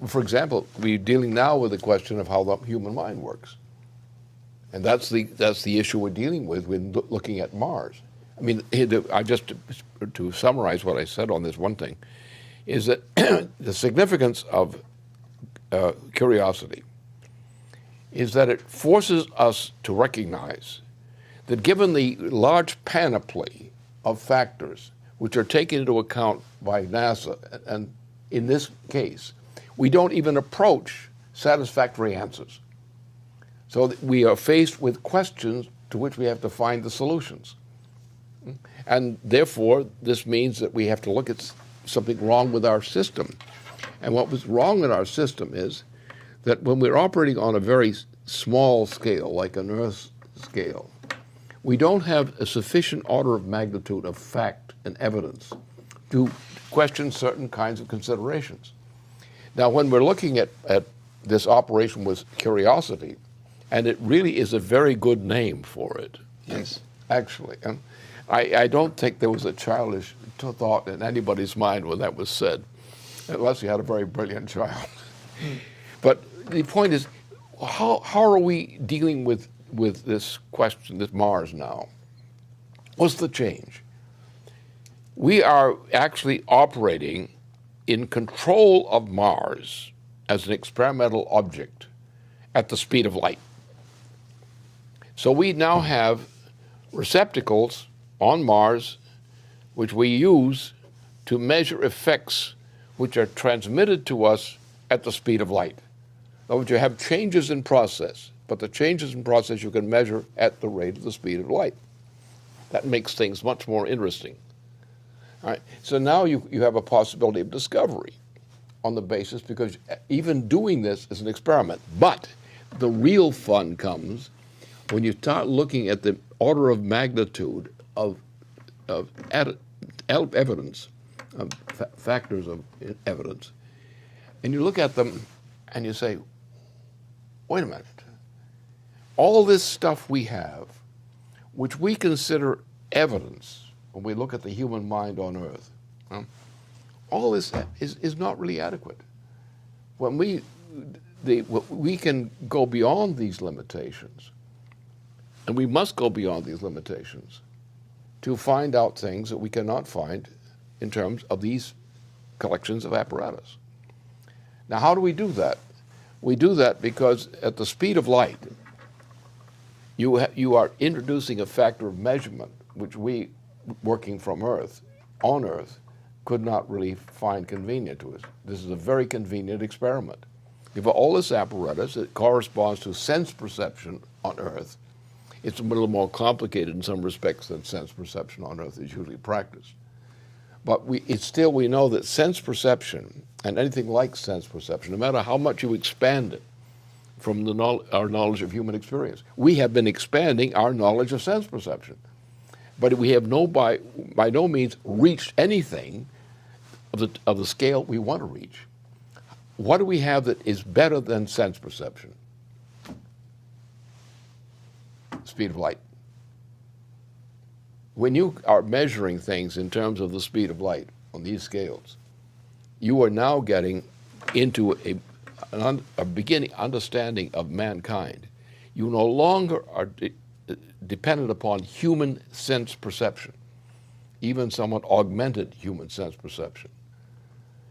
for example, we're dealing now with the question of how the human mind works. And that's the issue we're dealing with when looking at Mars. I mean, to summarize what I said on this one thing, is that the significance of curiosity is that it forces us to recognize that given the large panoply of factors which are taken into account by NASA, and in this case, we don't even approach satisfactory answers. So we are faced with questions to which we have to find the solutions. And therefore, this means that we have to look at something wrong with our system. And what was wrong in our system is that when we're operating on a very small scale, like an Earth scale, we don't have a sufficient order of magnitude of fact and evidence to question certain kinds of considerations. Now, when we're looking at this operation with curiosity, and it really is a very good name for it. Yes. Actually. I don't think there was a childish thought in anybody's mind when that was said, unless you had a very brilliant child. But the point is, how are we dealing with this question, this Mars now? What's the change? We are actually operating in control of Mars as an experimental object at the speed of light. So we now have receptacles on Mars which we use to measure effects which are transmitted to us at the speed of light. In other words, you have changes in process, but the changes in process you can measure at the rate of the speed of light. That makes things much more interesting. All right. So now you have a possibility of discovery on the basis, because even doing this is an experiment. But the real fun comes when you start looking at the order of magnitude of evidence, factors of evidence, and you look at them and you say, wait a minute, all this stuff we have, which we consider evidence when we look at the human mind on Earth, all this is not really adequate. When we can go beyond these limitations, and we must go beyond these limitations to find out things that we cannot find in terms of these collections of apparatus. Now, how do we do that? We do that because at the speed of light, you are introducing a factor of measurement which we, working from Earth, on Earth, could not really find convenient to us. This is a very convenient experiment. If all this apparatus that corresponds to sense perception on Earth, it's a little more complicated in some respects than sense perception on Earth is usually practiced. But we know that sense perception, and anything like sense perception, no matter how much you expand it from our knowledge of human experience, we have been expanding our knowledge of sense perception. But we have by no means reached anything of the scale we want to reach. What do we have that is better than sense perception? Speed of light. When you are measuring things in terms of the speed of light on these scales, you are now getting into a beginning understanding of mankind. You no longer are dependent upon human sense perception, even somewhat augmented human sense perception.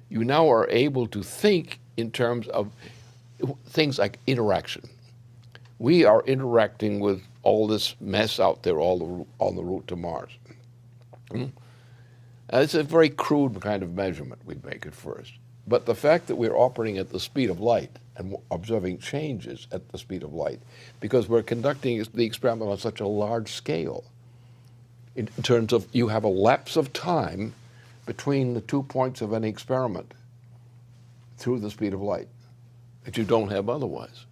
You now are able to think in terms of things like interaction. We are interacting with all this mess out there on the route to Mars. It's a very crude kind of measurement we make at first. But the fact that we're operating at the speed of light and observing changes at the speed of light, because we're conducting the experiment on such a large scale, in terms of you have a lapse of time between the 2 points of any experiment through the speed of light that you don't have otherwise,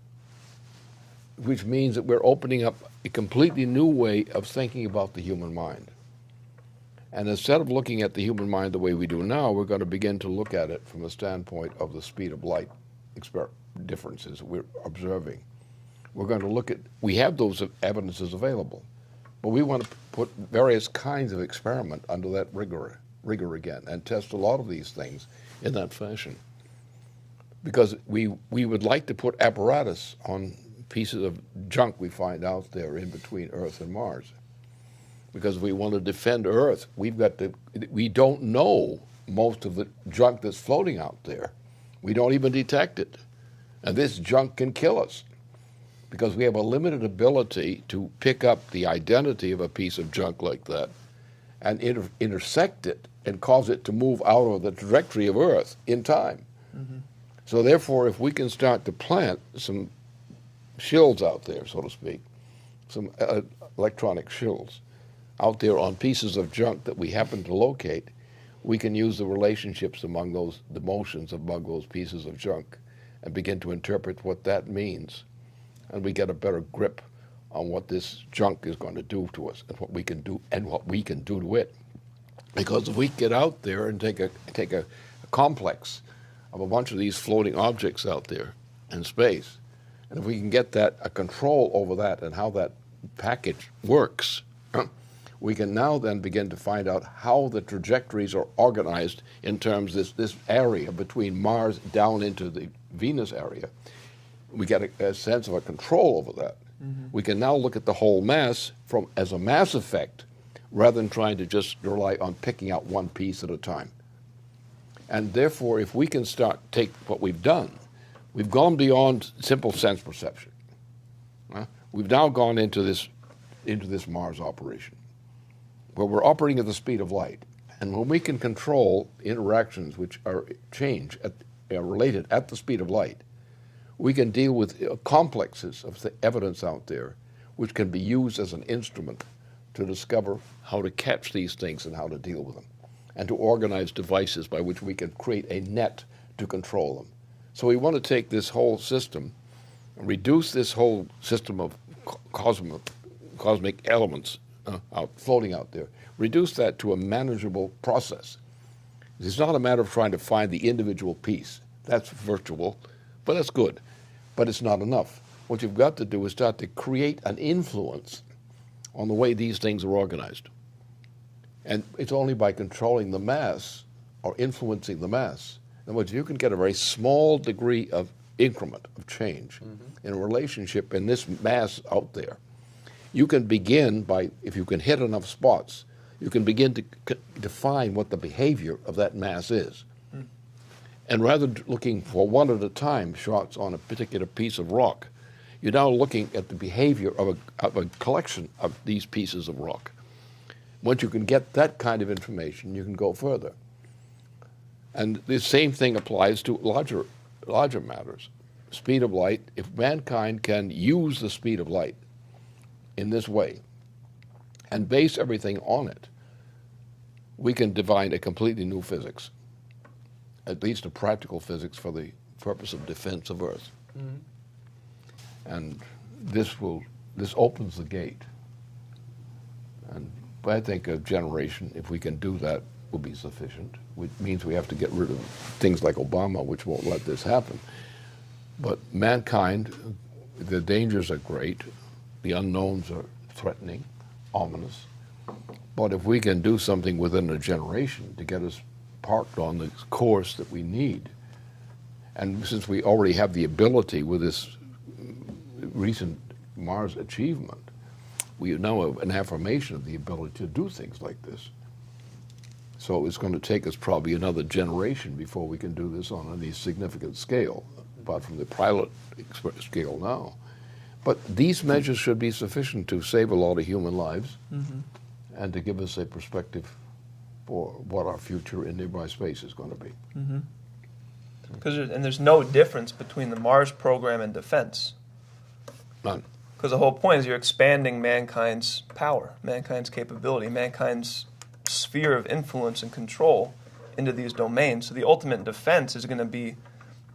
which means that we're opening up a completely new way of thinking about the human mind. And instead of looking at the human mind the way we do now, we're going to begin to look at it from the standpoint of the speed of light differences that we're observing. We're going to look at, we have those evidences available, but we want to put various kinds of experiment under that rigor again and test a lot of these things in that fashion. because we would like to put apparatus on pieces of junk we find out there in between Earth and Mars. Because we want to defend Earth, we don't know most of the junk that's floating out there. We don't even detect it. And this junk can kill us because we have a limited ability to pick up the identity of a piece of junk like that and intersect it and cause it to move out of the trajectory of Earth in time. Mm-hmm. So therefore, if we can start to plant some shills out there, so to speak, some electronic shills out there on pieces of junk that we happen to locate, we can use the relationships among the motions among those pieces of junk and begin to interpret what that means. And we get a better grip on what this junk is going to do to us and what we can do to it. Because if we get out there and take a complex of a bunch of these floating objects out there in space, and if we can get a control over that and how that package works, we can now then begin to find out how the trajectories are organized in terms of this area between Mars down into the Venus area. We get a sense of a control over that. Mm-hmm. We can now look at the whole mass as a mass effect rather than trying to just rely on picking out one piece at a time. And therefore, if we can take what we've done, we've gone beyond simple sense perception. We've now gone into this Mars operation, where we're operating at the speed of light. And when we can control interactions which are related at the speed of light, we can deal with complexes of the evidence out there which can be used as an instrument to discover how to catch these things and how to deal with them, and to organize devices by which we can create a net to control them. So we want to take this whole system, reduce this whole system of cosmic elements floating out there, reduce that to a manageable process. It's not a matter of trying to find the individual piece. That's virtual, but that's good. But it's not enough. What you've got to do is start to create an influence on the way these things are organized. And it's only by controlling the mass or influencing the mass. In other words, you can get a very small degree of increment of change in a relationship in this mass out there. You can begin if you can hit enough spots, you can begin to define what the behavior of that mass is. And rather than looking for one at a time shots on a particular piece of rock, you're now looking at the behavior of a collection of these pieces of rock. Once you can get that kind of information, you can go further. And the same thing applies to larger matters. Speed of light, if mankind can use the speed of light in this way and base everything on it, we can define a completely new physics, at least a practical physics for the purpose of defense of Earth. Mm-hmm. And this opens the gate. And I think a generation, if we can do that, will be sufficient. Which means we have to get rid of things like Obama, which won't let this happen. But mankind, the dangers are great. The unknowns are threatening, ominous. But if we can do something within a generation to get us parked on the course that we need, and since we already have the ability with this recent Mars achievement, we now have an affirmation of the ability to do things like this. So it's going to take us probably another generation before we can do this on any significant scale, apart from the pilot scale now. But these measures should be sufficient to save a lot of human lives and to give us a perspective for what our future in nearby space is going to be. There's no difference between the Mars program and defense. None. Because the whole point is you're expanding mankind's power, mankind's capability, mankind's sphere of influence and control into these domains. So the ultimate defense is going to be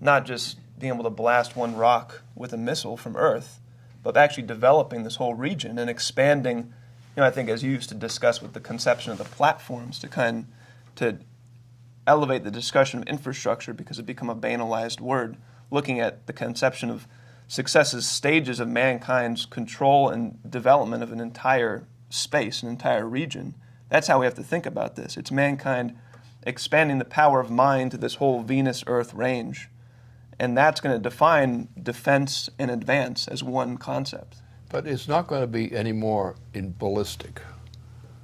not just being able to blast one rock with a missile from Earth, but actually developing this whole region and expanding, I think as you used to discuss with the conception of the platforms to elevate the discussion of infrastructure because it become a banalized word, looking at the conception of successes, stages of mankind's control and development of an entire space, an entire region. That's how we have to think about this. It's mankind expanding the power of mind to this whole Venus-Earth range And that's going to define defense and advance as one concept. But it's not going to be any more in ballistic.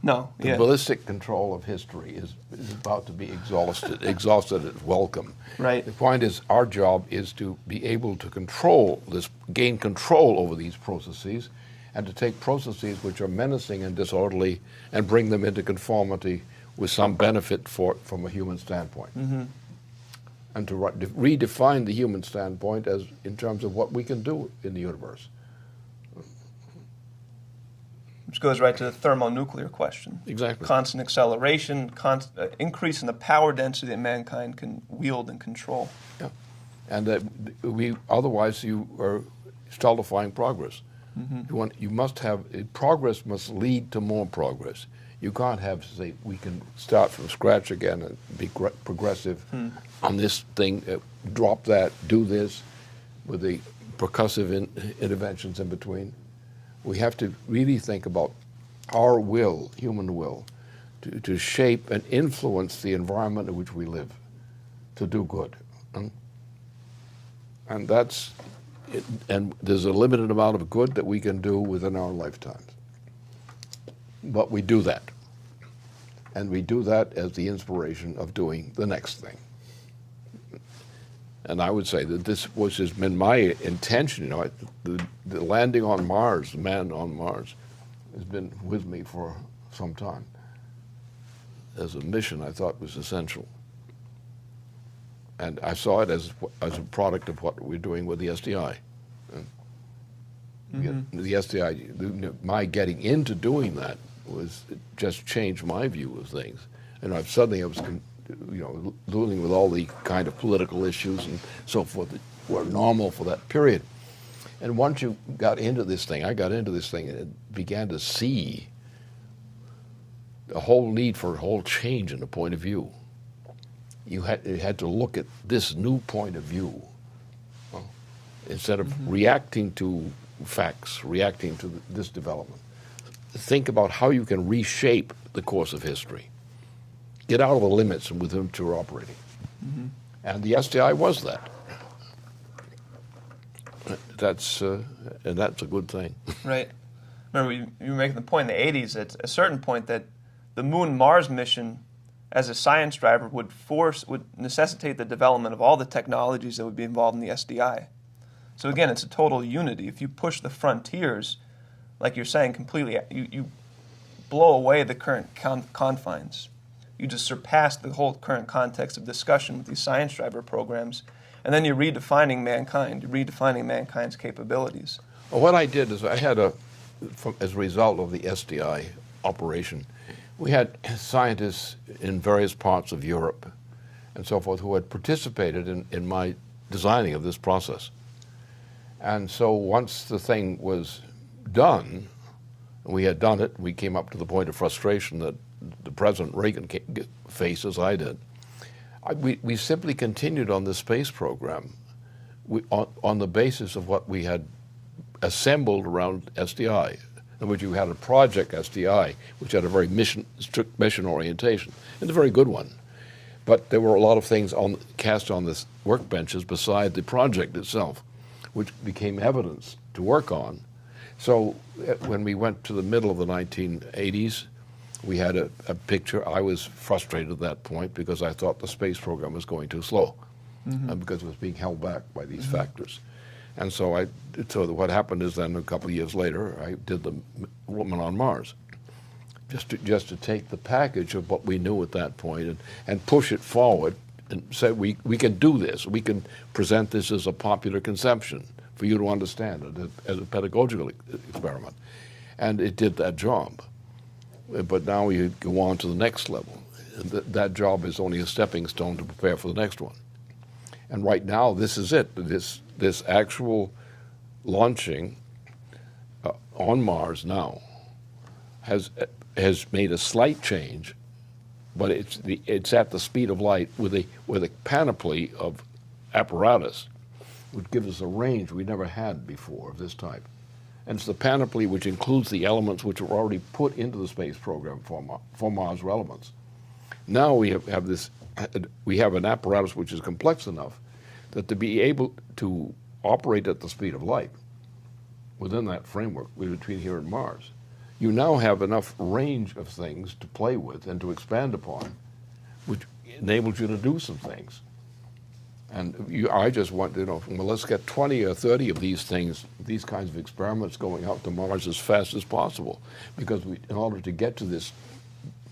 No, The ballistic control of history is about to be exhausted at welcome. Right. The point is, our job is to be able to control this, gain control over these processes, and to take processes which are menacing and disorderly and bring them into conformity with some benefit from a human standpoint. Mm-hmm. And to redefine the human standpoint as in terms of what we can do in the universe. Which goes right to the thermonuclear question. Exactly. Constant acceleration, increase in the power density that mankind can wield and control. Yeah. And that otherwise you are stultifying progress. Mm-hmm. You must have, progress must lead to more progress. You can't have to say, we can start from scratch again and be progressive on this thing, drop that, do this, with the percussive interventions in between. We have to really think about our will, human will, to shape and influence the environment in which we live, to do good. And that's it, and there's a limited amount of good that we can do within our lifetimes. But we do that. And we do that as the inspiration of doing the next thing. And I would say that this has been my intention. You know, the landing on Mars, the man on Mars, has been with me for some time. As a mission, I thought was essential. And I saw it as a product of what we're doing with the SDI. The SDI, my getting into doing that was, it just changed my view of things. And I was dealing with all the kind of political issues and so forth that were normal for that period. And once you got into this thing, I got into this thing and began to see the whole need for a whole change in the point of view. You had to look at this new point of view. Well, instead of reacting to facts, reacting to this development. Think about how you can reshape the course of history. Get out of the limits with which you're operating. And the SDI was that. And that's a good thing. Right. Remember, you were making the point in the 80s at a certain point that the Moon-Mars mission as a science driver would necessitate the development of all the technologies that would be involved in the SDI. So again, it's a total unity. If you push the frontiers, like you're saying, completely, you blow away the current confines. You just surpass the whole current context of discussion with these science driver programs, and then you're redefining mankind. You're redefining mankind's capabilities. Well, what I did is I had as a result of the SDI operation, we had scientists in various parts of Europe and so forth who had participated in my designing of this process. And so once the thing was done, and we had done it, we came up to the point of frustration that the President Reagan faced, as I did. We simply continued on this space program on the basis of what we had assembled around SDI, in which you had a project SDI, which had a very strict mission orientation, and a very good one. But there were a lot of things cast on the workbenches beside the project itself, which became evidence to work on. So when we went to the middle of the 1980s, we had a picture. I was frustrated at that point because I thought the space program was going too slow, and because it was being held back by these factors. And so what happened is then a couple of years later, I did the Woman on Mars, just to take the package of what we knew at that point and push it forward and say we can do this. We can present this as a popular conception for you to understand it as a pedagogical experiment. And it did that job. But now you go on to the next level. That job is only a stepping stone to prepare for the next one. And right now, this is it. This actual launching on Mars now has made a slight change, but it's at the speed of light with a panoply of apparatus, which gives us a range we never had before of this type. And it's the panoply which includes the elements which were already put into the space program for Mars relevance. Now we have an apparatus which is complex enough that to be able to operate at the speed of light within that framework between here and Mars, you now have enough range of things to play with and to expand upon, which enables you to do some things. And I just want, well, let's get 20 or 30 of these things, these kinds of experiments going out to Mars as fast as possible. Because in order to get to this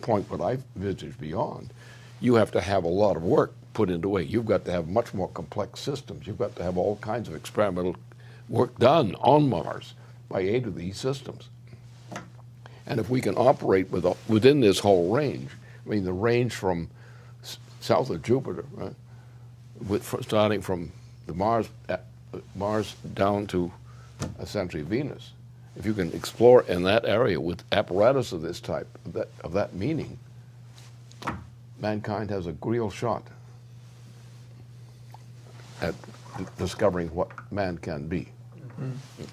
point what I've envisaged beyond, you have to have a lot of work put into it. You've got to have much more complex systems. You've got to have all kinds of experimental work done on Mars by aid of these systems. And if we can operate within this whole range, I mean the range from south of Jupiter, right? Starting from the Mars down to essentially Venus, if you can explore in that area with apparatus of this type, of that meaning, mankind has a real shot at discovering what man can be. Mm-hmm.